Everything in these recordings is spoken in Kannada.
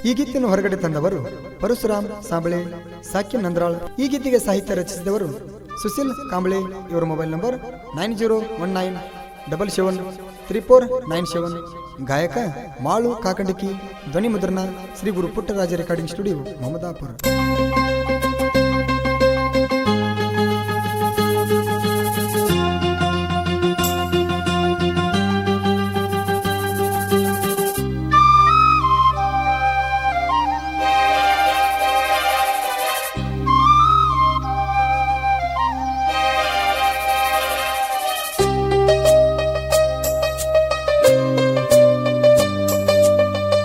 ಈ ಗೀತೆಯನ್ನು ಹೊರಗಡೆ ತಂದವರು ಪರಶುರಾಮ್ ಸಾಂಬಳೆ, ಸಾಕಿನ್ ನಂದ್ರಾಳ್. ಈ ಗೀತೆಗೆ ಸಾಹಿತ್ಯ ರಚಿಸಿದವರು ಸುಶೀಲ್ ಕಾಂಬಳೆ. ಇವರ ಮೊಬೈಲ್ ನಂಬರ್ 9019773497. ಗಾಯಕ ಮಾಳು ಕಾಕಂಡಕಿ. ಧ್ವನಿ ಮುದ್ರಣ ಶ್ರೀ ಗುರು ಪುಟ್ಟರಾಜ ರೆಕಾರ್ಡಿಂಗ್ ಸ್ಟುಡಿಯೋ, ಮಮದಾಪುರ.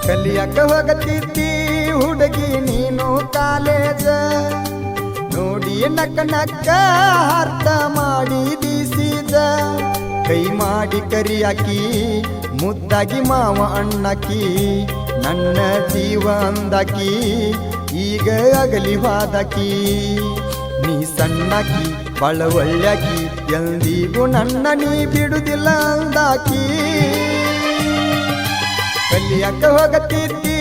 ಕಲಿಯಕ್ಕ ಹೋಗತ್ತಿದ್ದಿ ಹುಡುಗಿ ನೀನು ಕಾಲೇಜ, ನೋಡಿ ನಕ್ಕ ನಕ್ಕ ಅರ್ಥ ಮಾಡಿದಿ ಸೀಜ. ಕೈ ಮಾಡಿ ಕರಿಯಾಕಿ ಮುದ್ದಾಗಿ ಮಾವ ಅಣ್ಣಕಿ, ನನ್ನ ಜೀವ ಅಂದಾಕಿ ಈಗ ಅಗಲಿ ಹೋದಾಕಿ. ನೀ ಸಣ್ಣಕಿ ಬಳ ಒಳ್ಳ್ಯಾಕಿ, ಎಂದಿಗೂ ನನ್ನ ನೀ ಬಿಡುದಿಲ್ಲ ಅಂದಾಕಿ. ಕಲಿಯಕ್ಕ ಹೋಗತ್ತಿದ್ದಿ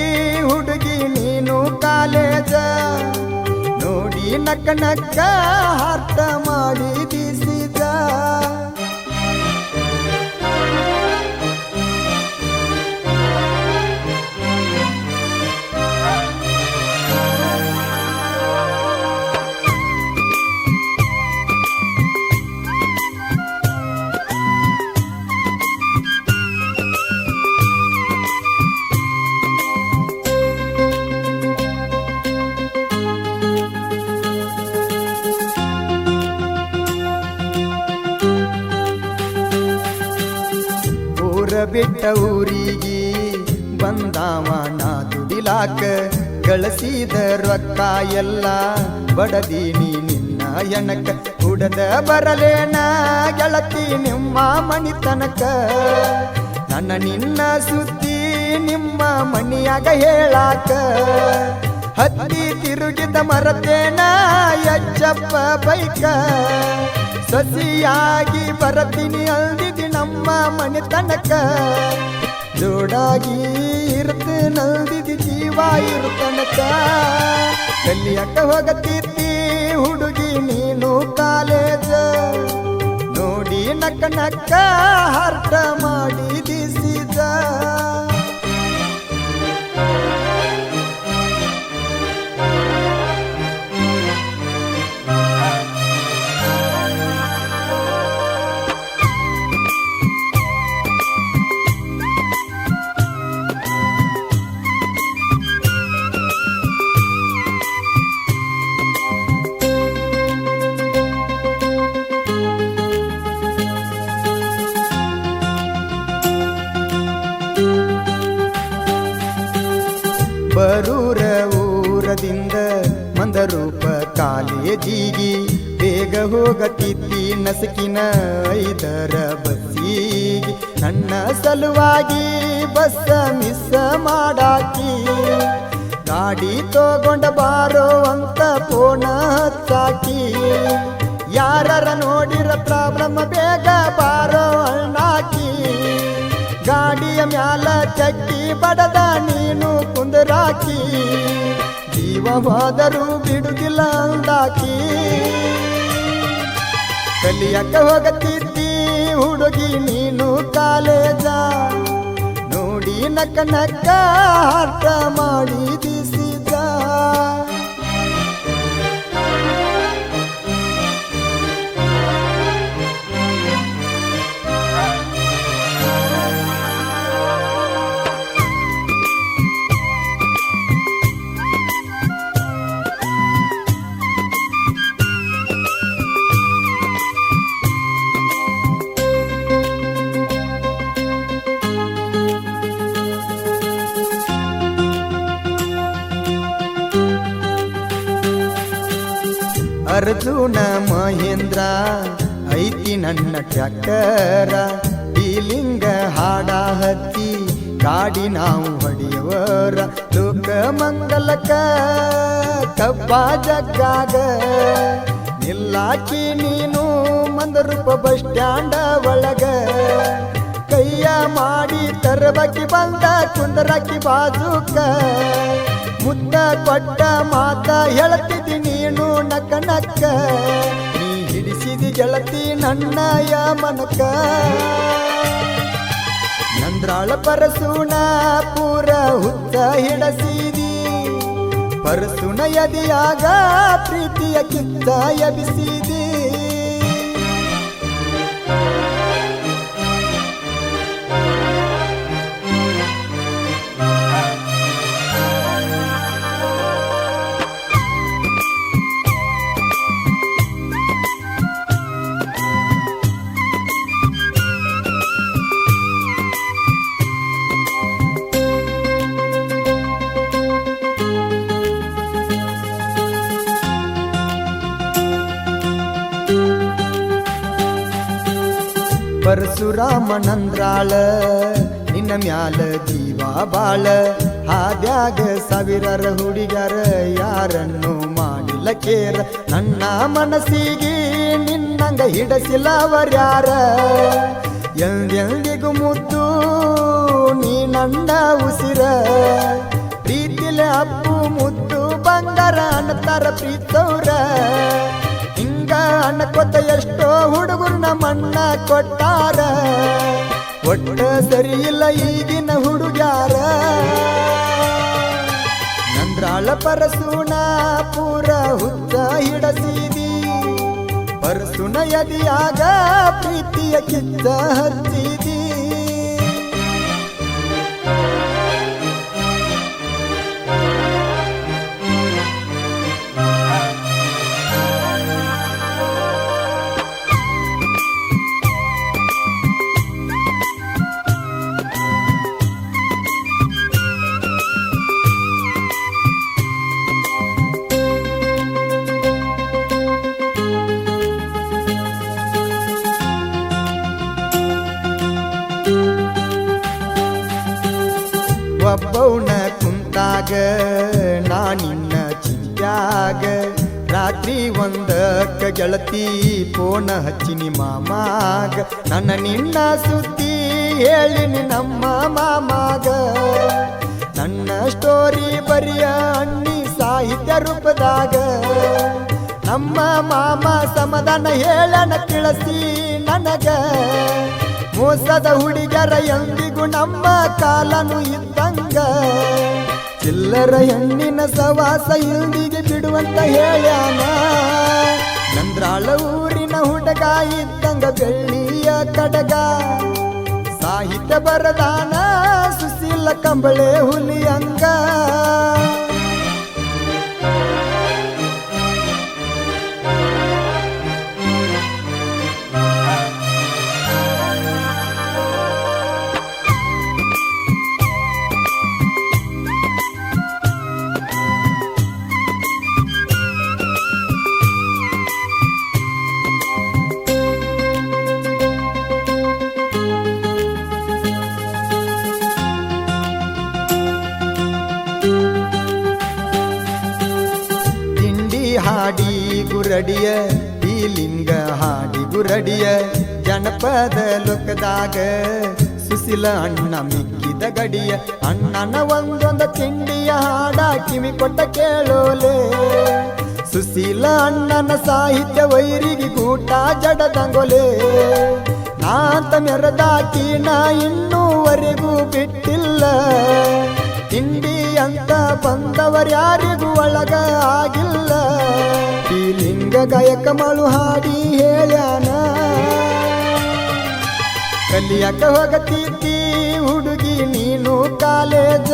ಹುಡುಗಿ ನೀನು ಕಾಲೇಜ, ನೋಡಿ ನಕ್ಕ ನಕ್ಕ ಅರ್ಥ ಮಾಡಿದಿ ಸೀಜ. ಬಿಟ್ಟ ಊರಿಗೆ ಬಂದಾವ ನಾ ದುಡಿಲಾಕ, ಗಳಿಸಿದ ರೊಕ್ಕ ಎಲ್ಲ ಬಡದೀನಿ ನಿನ್ನ ಎಣಕ. ಹುಡದ ಬರಲೇನ ಗೆಳತಿ ನಿಮ್ಮ ಮನಿ ತನಕ, ನನ್ನ ನಿನ್ನ ಸುದ್ದಿ ನಿಮ್ಮ ಮನಿಯಾಗ ಹೇಳಾಕ. ಹತ್ತಿ ತಿರುಗಿದ ಮರತೇನ ಯಜ್ಜಪ್ಪ ಬೈಕ, ಸಸಿಯಾಗಿ ಬರತೀನಿ ಅಲ್ದಿದಿ ನಮ್ಮ ಮನೆ ತನಕ. ಜೋಡಾಗಿ ಇರ್ತ ನಲ್ದಿದಿ ಜೀವ ಇರ್ತನಕ. ಕಲಿಯಕ್ಕ ಹೋಗತ್ತಿದ್ದಿ ಹುಡುಗಿ ನೀನು ಕಾಲೇಜ, ನೋಡಿ ನಕ್ಕ ನಕ್ಕ ಅರ್ಥ ಮಾಡಿದಿ ಸೀಜ. ಬರೂರ ಊರದಿಂದ ಮಂದರೂಪ ಕಾಲೇಜಿಗಿ, ಬೇಗ ಹೋಗತ್ತಿದ್ದಿ ನಸಕಿನ 5ರ ಬಸ್ಸಿಗೆ. ನನ್ನ ಸಲುವಾಗಿ ಬಸ್ಸ ಮಿಸ್ ಮಾಡಾಕಿ, ಗಾಡಿ ತಗೊಂಡ ಬಾರೋ ಅಂತ ಫೋನ ಹಚ್ಚಾಕಿ. ಯಾರ ನೋಡಿರ ಪ್ರಾಬ್ಲಮ್ ಬೇಗ ಬಾರೋ ಅಣ್ಣಾಕಿ. ಗಾಡಿಯ ಮ್ಯಾಲ ಚಕ್ಕಿ ಬಡದ ನೀನು ಕುಂದರಾಕಿ, ಜೀವ ಹೋದರೂ ಬಿಡುದಿಲ್ಲ ಅಂದಾಕಿ. ಕಲಿಯಕ್ಕ ಹೋಗತ್ತಿದ್ದಿ ಹುಡುಗಿ ನೀನು ಕಾಲೇಜ, ನೋಡಿ ನಕ್ಕ ನಕ್ಕ ಅರ್ಥ ಮಾಡಿದಿ ಸೀಜ. ಅರ್ಜುನ ಮಹೇಂದ್ರ ಐತಿ ನನ್ನ ಟ್ರ್ಯಾಕ್ಟರ, ಡೀಲಿಂಗ ಹಾಡ ಹತ್ತಿ ಗಾಡಿ ನಾವು ಹೊಡೆಯವರ. ಲೋಕ ಮಂಗಲಕ ಕಬ್ಬ ಜಗ್ಗಾಗ, ನಿಲ್ಲಾಕಿ ನೀನು ಮಂದರೂಪ ಬಸ್ ಸ್ಟ್ಯಾಂಡ ಒಳಗ. ಕೈಯ ಮಾಡಿ ತರಬಕಿ ಬಂದ ಕುಂದರಕಿ ಬಾಜುಕ, ಮುತ್ತ ಕೊಟ್ಟ ಮಾತ ಹೇಳ್ತಿದ್ದಿ ನೀನು ನಕ್ಕ ನಕ್ಕ ನೀ ಹಿಡಿಸಿದಿ ಗೆಳತಿ ನನ್ನಯ ಮನಕ ನಂದ್ರಾಳ ಪರಸುಣ ಪೂರ ಹುತ್ತ ಹಿಡಸಿದಿ ಪರಸುಣ ಎದೆಯಾಗ ಪ್ರೀತಿಯ ಕಿತ್ತ ಎಬಿಸಿದಿ ಪರಶುರಾಮನಂದ್ರಾಳ ನಿನ್ನ ಮ್ಯಾಲ ಜೀವ ಬಾಳ ಹಾದ್ಯಾಗ ಸಾವಿರಾರ ಹುಡುಗ್ಯಾರ ಯಾರನ್ನು ಮಾಡಿಲ್ಲ ಕೇರ ನನ್ನ ಮನಸ್ಸಿಗೆ ನಿನ್ನಂಗ ಹಿಡಸಿಲ್ಲವರ್ಯಾರ ಎಂದೆಂದಿಗೂ ಮುದ್ದು ನೀ ನನ್ನ ಉಸಿರ ಪ್ರೀತಿಲೆ ಅಪ್ಪು ಮುದ್ದು ಬಂಗಾರ ಅನ್ನತಾರ ಪ್ರೀತವ್ರ ಹಿಂಗ ಅಣ್ಣಕೊತ್ತ ಎಷ್ಟೋ ಹುಡುಗರನ್ನ ಮಣ್ಣ ಕೊಟ್ಟಾರ ಒಟ್ಟ ಸರಿ ಇಲ್ಲ ಈಗಿನ ಹುಡುಗ್ಯಾರ ನಂದ್ರಾಳ ಪರಸುಣ ಪೂರ ಹುತ್ತ ಹಿಡಸಿದಿ ಪರಸುಣ ಎದೆಯಾಗ ಪ್ರೀತಿಯ ಕಿತ್ತ ಹಚ್ಚಿದಿ ಒಬ್ಬವನ ಕುಂತಾಗ ನಾನಿನ್ನ ಚಿಂತ್ಯಾಗ ರಾತ್ರಿ ಒಂದಕ್ಕ ಗೆಳತಿ ಫೋನ ಹಚ್ಚಿನಿ ಮಾಮಾಗ ನನ್ನ ನಿನ್ನ ಸುದ್ದಿ ಹೇಳಿನಿ ನಮ್ಮ ಮಾಮಾಗ ನನ್ನ ಸ್ಟೋರಿ ಬರಿಯ ಅಣ್ಣಿ ಸಾಹಿತ್ಯ ರೂಪದಾಗ ನಮ್ಮ ಮಾಮ ಸಮಾಧಾನ ಹೇಳನ ತಿಳಿಸಿ ನನಗ ಮೋಸದ ಹುಡುಗರ ಎಂದಿಗೂ ನಮ್ಮ ಕಾಲನು ಇದ್ದಂಗ ಚಿಲ್ಲರ ಹೆಣ್ಣಿನ ಸವಾಸ ಇಲ್ದಿಗೆ ಬಿಡುವಂತ ಹೇಳ್ಯಾನ ನಂದ್ರಾಳ ಊರಿನ ಹುಡುಗ ಇದ್ದಂಗ ಬೆಳ್ಳಿಯ ಕಡಗ ಸಾಹಿತ್ಯ ಬರದಾನ ಸುಶೀಲ ಕಂಬಳೆ ಹುಲಿಯಂಗ ಹಾಡಿ ಗುರಡಿಯ ಬೀಲಿಂಗ ಹಾಡಿ ಗುರಡಿಯ ಜನಪದ ಲೋಕದಾಗ ಸುಶೀಲ ಅಣ್ಣ ಮಿಕ್ಕಿದ ಗಡಿಯ ಅಣ್ಣನ ಒಂದೊಂದ ತಿಂಡಿಯ ಹಾಡ ಕಿವಿ ಕೊಟ್ಟ ಕೇಳೋಲೆ ಸುಶೀಲ ಅಣ್ಣನ ಸಾಹಿತ್ಯ ವೈರಿಗೆ ಗೂಟ ಜಡದಂಗೊಲೆ ನಾಂತ ಮೆರದಾಕಿ ನಾ ಇನ್ನೂವರೆಗೂ ಬಿಟ್ಟಿಲ್ಲ ತಿಂಡಿ ಅಂತ ಬಂದವರ್ಯಾರಿಗೂ ಒಳಗ ಆಗಿಲ್ಲ ಈ ಲಿಂಗ ಗಾಯಕ ಮಳು ಹಾಡಿ ಹೇಳ್ಯಾನ ಕಲಿಯಕ ಹೋಗತಿದ್ದಿ ಹುಡುಗಿ ನೀನು ಕಾಲೇಜ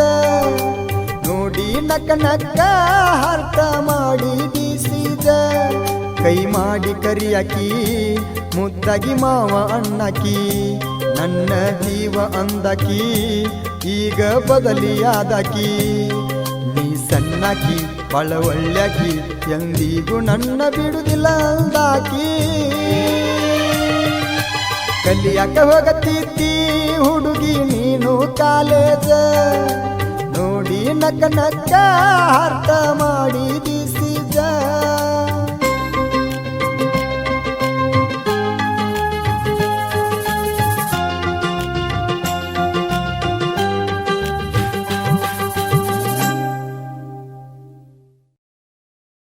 ನೋಡಿ ನಕ್ಕ ನಕ್ಕ ಅರ್ಥ ಮಾಡಿ ಬೀಸಿದ ಕೈ ಮಾಡಿ ಕರಿಯಾಕಿ ಮುದ್ದಾಗಿ ಮಾವ ಅಣ್ಣಕಿ ನನ್ನ ಜೀವ ಅಂದಕಿ ಈಗ ಬದಲಿಯಾದಕಿ ನೀ ಸಣ್ಣಕಿ ಬಳ ಒಳ್ಳೆಕಿ ಎಂದಿಗೂ ನನ್ನ ಬಿಡುದಿಲ್ಲ ಅಂದಾಕಿ ಕಲಿಯಕ ಹೋಗತಿದ್ದಿ ಹುಡುಗಿ ನೀನು ಕಾಲೇಜ ನೋಡಿ ನಕ್ಕ ನಕ್ಕ ಅರ್ಥ ಮಾಡಿ